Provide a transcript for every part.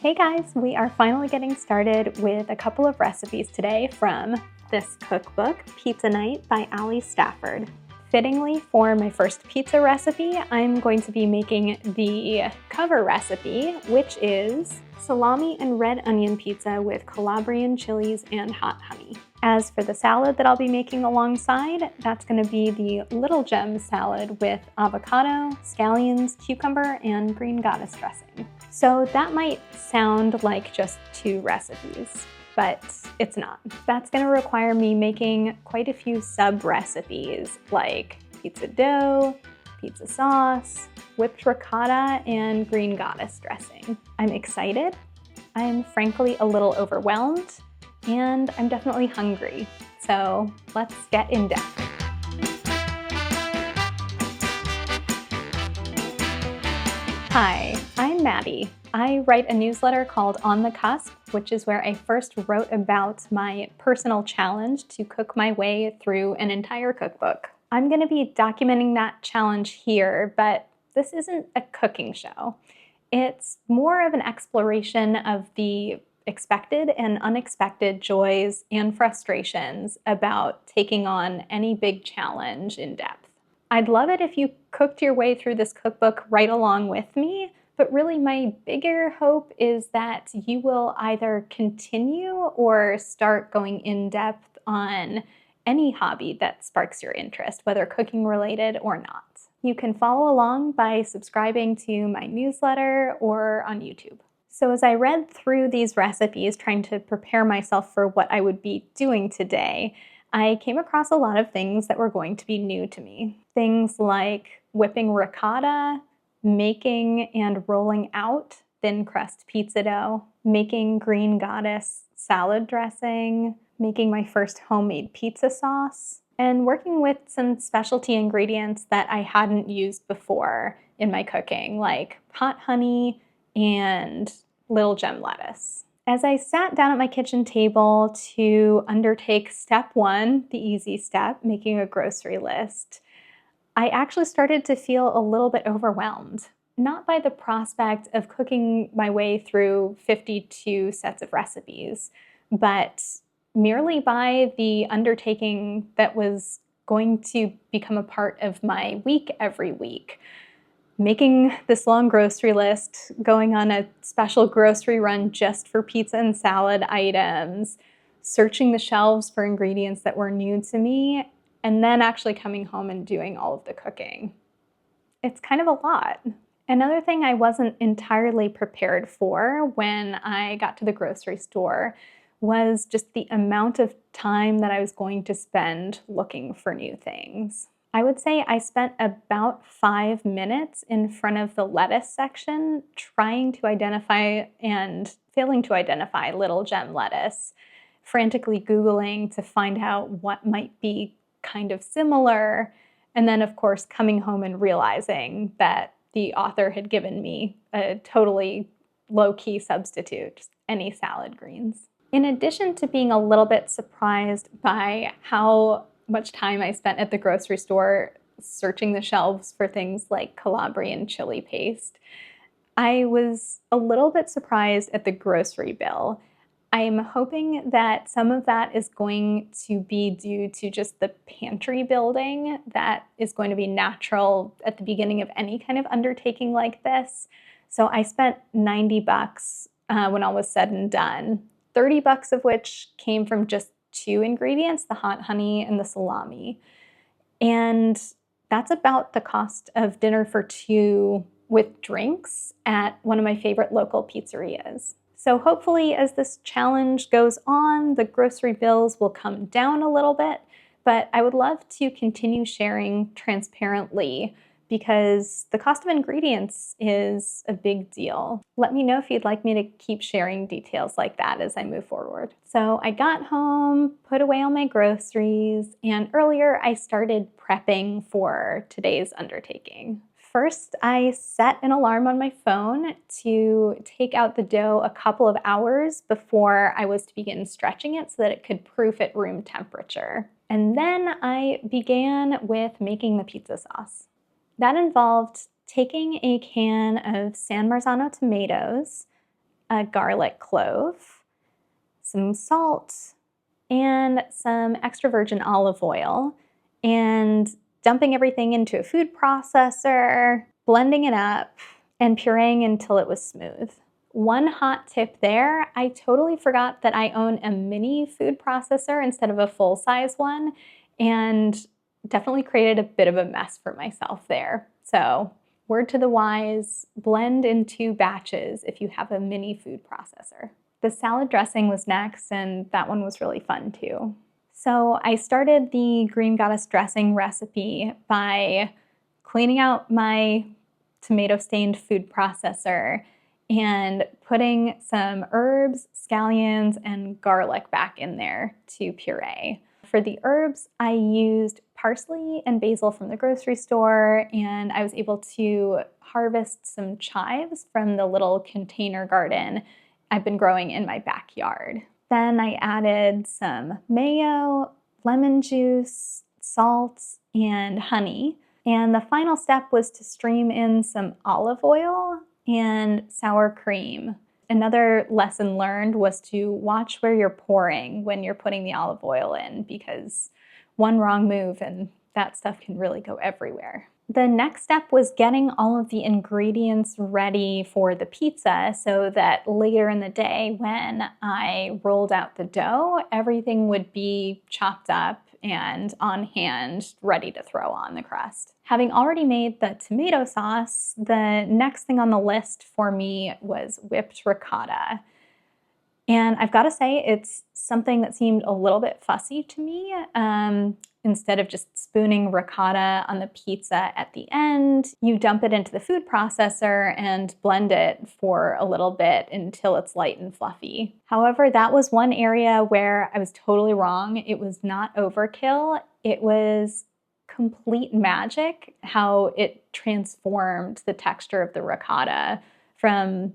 Hey guys, we are finally getting started with a couple of recipes today from this cookbook, Pizza Night by Stafford. Fittingly, for my first pizza recipe, I'm going to be making the cover recipe, which is salami and red onion pizza with Calabrian chiles and hot honey. As for the salad that I'll be making alongside, that's going to be the Little Gem salad with avocado, scallions, cucumber, and green goddess dressing. So that might sound like just two recipes, but it's not. That's going to require me making quite a few sub-recipes like pizza dough, pizza sauce, whipped ricotta, and green goddess dressing. I'm excited. I'm frankly a little overwhelmed, and I'm definitely hungry. So let's get in depth. Hi, I'm Maddie. I write a newsletter called On the Cusp, which is where I first wrote about my personal challenge to cook my way through an entire cookbook. I'm going to be documenting that challenge here, but this isn't a cooking show. It's more of an exploration of the expected and unexpected joys and frustrations about taking on any big challenge in depth. I'd love it if you cooked your way through this cookbook right along with me, but really my bigger hope is that you will either continue or start going in depth on any hobby that sparks your interest, whether cooking related or not. You can follow along by subscribing to my newsletter or on YouTube. So as I read through these recipes, trying to prepare myself for what I would be doing today, I came across a lot of things that were going to be new to me. Things like whipping ricotta, making and rolling out thin crust pizza dough, making green goddess salad dressing, making my first homemade pizza sauce, and working with some specialty ingredients that I hadn't used before in my cooking, like hot honey and Little Gem lettuce. As I sat down at my kitchen table to undertake step one, the easy step, making a grocery list, I actually started to feel a little bit overwhelmed. Not by the prospect of cooking my way through 52 sets of recipes, but merely by the undertaking that was going to become a part of my week every week. Making this long grocery list, going on a special grocery run just for pizza and salad items, searching the shelves for ingredients that were new to me, and then actually coming home and doing all of the cooking. It's kind of a lot. Another thing I wasn't entirely prepared for when I got to the grocery store was just the amount of time that I was going to spend looking for new things. I would say I spent about 5 minutes in front of the lettuce section trying to identify and failing to identify Little Gem lettuce, frantically Googling to find out what might be kind of similar, and then of course coming home and realizing that the author had given me a totally low-key substitute, just any salad greens. In addition to being a little bit surprised by how much time I spent at the grocery store searching the shelves for things like Calabrian chili paste, I was a little bit surprised at the grocery bill. I'm hoping that some of that is going to be due to just the pantry building that is going to be natural at the beginning of any kind of undertaking like this. So I spent $90 when all was said and done, $30 of which came from just two ingredients, the hot honey and the salami. And that's about the cost of dinner for two with drinks at one of my favorite local pizzerias. So hopefully as this challenge goes on, the grocery bills will come down a little bit, but I would love to continue sharing transparently because the cost of ingredients is a big deal. Let me know if you'd like me to keep sharing details like that as I move forward. So I got home, put away all my groceries, and earlier I started prepping for today's undertaking. First, I set an alarm on my phone to take out the dough a couple of hours before I was to begin stretching it so that it could proof at room temperature. And then I began with making the pizza sauce. That involved taking a can of San Marzano tomatoes, a garlic clove, some salt, and some extra virgin olive oil, and dumping everything into a food processor, blending it up, and pureeing until it was smooth. One hot tip there, I totally forgot that I own a mini food processor instead of a full-size one, and definitely created a bit of a mess for myself there. So, word to the wise, blend in 2 batches if you have a mini food processor. The salad dressing was next, and that one was really fun too. So I started the Green Goddess dressing recipe by cleaning out my tomato-stained food processor and putting some herbs, scallions, and garlic back in there to puree. For the herbs, I used parsley and basil from the grocery store, and I was able to harvest some chives from the little container garden I've been growing in my backyard. Then I added some mayo, lemon juice, salt, and honey. And the final step was to stream in some olive oil and sour cream. Another lesson learned was to watch where you're pouring when you're putting the olive oil in, because one wrong move and that stuff can really go everywhere. The next step was getting all of the ingredients ready for the pizza so that later in the day when I rolled out the dough, everything would be chopped up and on hand, ready to throw on the crust. Having already made the tomato sauce, the next thing on the list for me was whipped ricotta. And I've got to say, it's something that seemed a little bit fussy to me. Instead of just spooning ricotta on the pizza at the end, you dump it into the food processor and blend it for a little bit until it's light and fluffy. However, that was one area where I was totally wrong. It was not overkill. It was complete magic how it transformed the texture of the ricotta from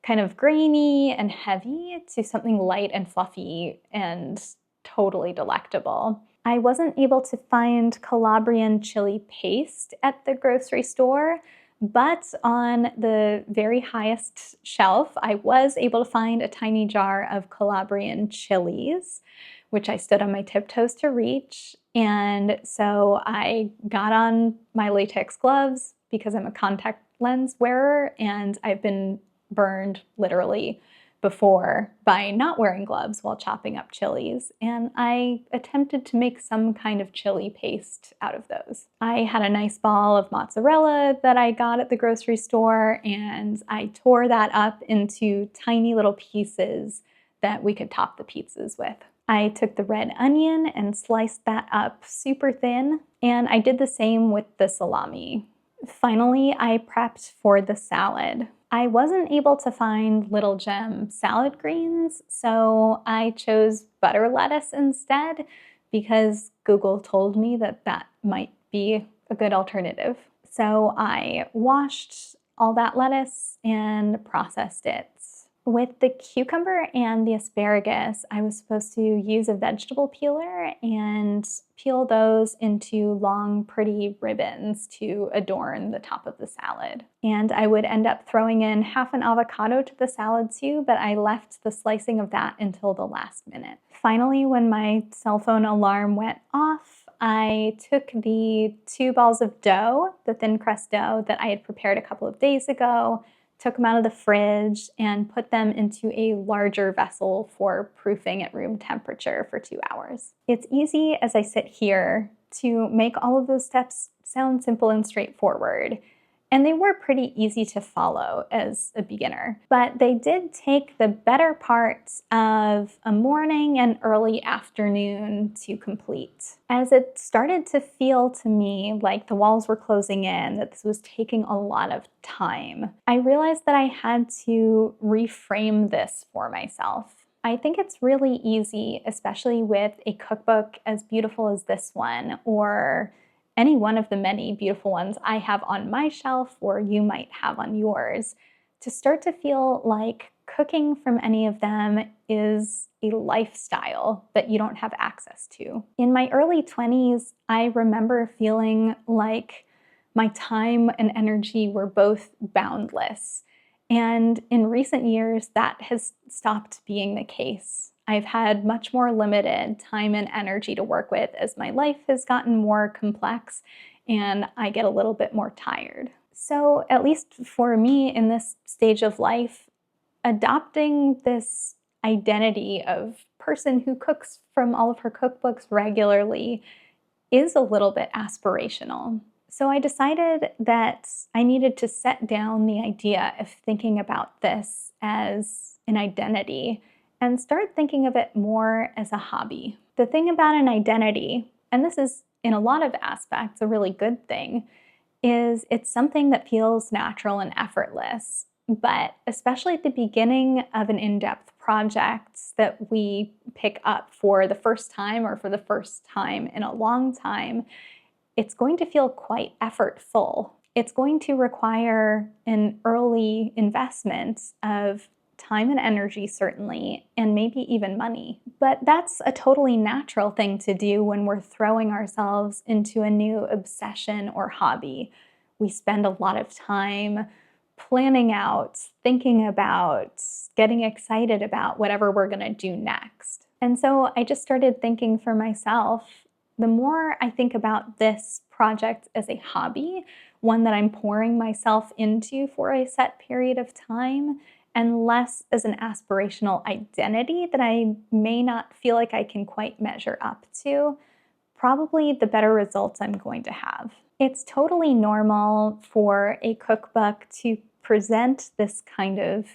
kind of grainy and heavy to something light and fluffy and totally delectable. I wasn't able to find Calabrian chili paste at the grocery store, but on the very highest shelf, I was able to find a tiny jar of Calabrian Chiles, which I stood on my tiptoes to reach. And so I got on my latex gloves because I'm a contact lens wearer, and I've been burned literally before by not wearing gloves while chopping up chilies, and I attempted to make some kind of chili paste out of those. I had a nice ball of mozzarella that I got at the grocery store, and I tore that up into tiny little pieces that we could top the pizzas with. I took the red onion and sliced that up super thin, and I did the same with the salami. Finally, I prepped for the salad. I wasn't able to find Little Gem salad greens, so I chose butter lettuce instead because Google told me that that might be a good alternative. So I washed all that lettuce and processed it. With the cucumber and the asparagus, I was supposed to use a vegetable peeler and peel those into long, pretty ribbons to adorn the top of the salad. And I would end up throwing in half an avocado to the salad too, but I left the slicing of that until the last minute. Finally, when my cell phone alarm went off, I took the 2 balls of dough, the thin crust dough that I had prepared a couple of days ago, took them out of the fridge, and put them into a larger vessel for proofing at room temperature for 2 hours. It's easy as I sit here to make all of those steps sound simple and straightforward. And they were pretty easy to follow as a beginner, but they did take the better parts of a morning and early afternoon to complete. As it started to feel to me like the walls were closing in, that this was taking a lot of time, I realized that I had to reframe this for myself. I think it's really easy, especially with a cookbook as beautiful as this one, or any one of the many beautiful ones I have on my shelf or you might have on yours, to start to feel like cooking from any of them is a lifestyle that you don't have access to. In my early 20s, I remember feeling like my time and energy were both boundless. And in recent years, that has stopped being the case. I've had much more limited time and energy to work with as my life has gotten more complex and I get a little bit more tired. So at least for me in this stage of life, adopting this identity of person who cooks from all of her cookbooks regularly is a little bit aspirational. So I decided that I needed to set down the idea of thinking about this as an identity and start thinking of it more as a hobby. The thing about an identity, and this is in a lot of aspects a really good thing, is it's something that feels natural and effortless. But especially at the beginning of an in-depth project that we pick up for the first time or for the first time in a long time, it's going to feel quite effortful. It's going to require an early investment of time and energy, certainly, and maybe even money. But that's a totally natural thing to do when we're throwing ourselves into a new obsession or hobby. We spend a lot of time planning out, thinking about, getting excited about whatever we're going to do next. And so I just started thinking for myself, the more I think about this project as a hobby, one that I'm pouring myself into for a set period of time, and less as an aspirational identity that I may not feel like I can quite measure up to, probably the better results I'm going to have. It's totally normal for a cookbook to present this kind of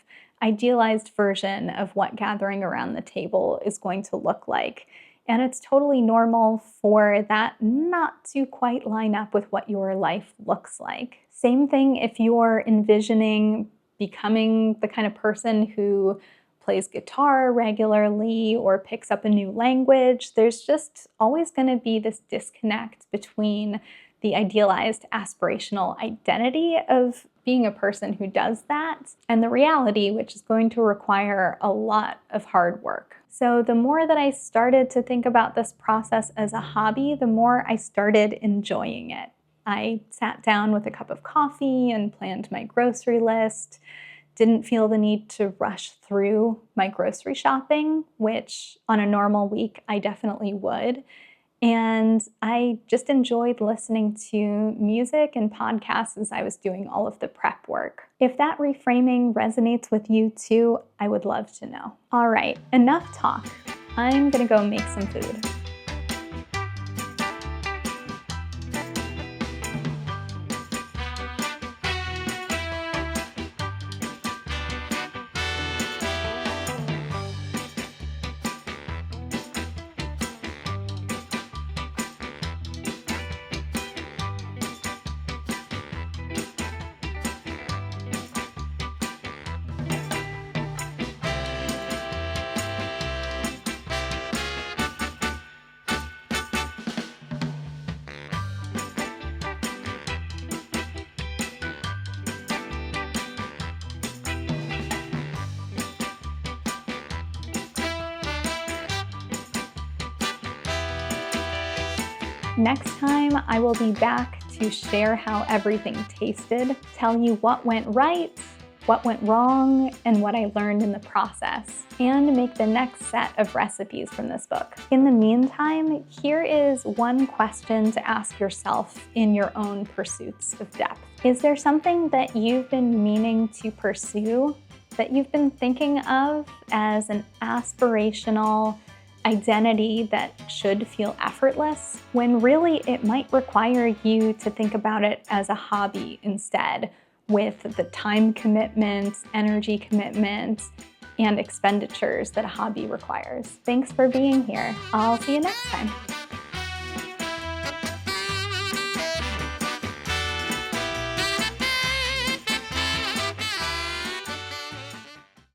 idealized version of what gathering around the table is going to look like. And it's totally normal for that not to quite line up with what your life looks like. Same thing if you're envisioning becoming the kind of person who plays guitar regularly or picks up a new language. There's just always going to be this disconnect between the idealized aspirational identity of being a person who does that and the reality, which is going to require a lot of hard work. So the more that I started to think about this process as a hobby, the more I started enjoying it. I sat down with a cup of coffee and planned my grocery list, didn't feel the need to rush through my grocery shopping, which on a normal week I definitely would. And I just enjoyed listening to music and podcasts as I was doing all of the prep work. If that reframing resonates with you too, I would love to know. All right, enough talk. I'm gonna go make some food. Next time, I will be back to share how everything tasted, tell you what went right, what went wrong, and what I learned in the process, and make the next set of recipes from this book. In the meantime, here is one question to ask yourself in your own pursuits of depth. Is there something that you've been meaning to pursue, that you've been thinking of as an aspirational identity that should feel effortless, when really it might require you to think about it as a hobby instead, with the time commitment, energy commitment, and expenditures that a hobby requires? Thanks for being here. I'll see you next time.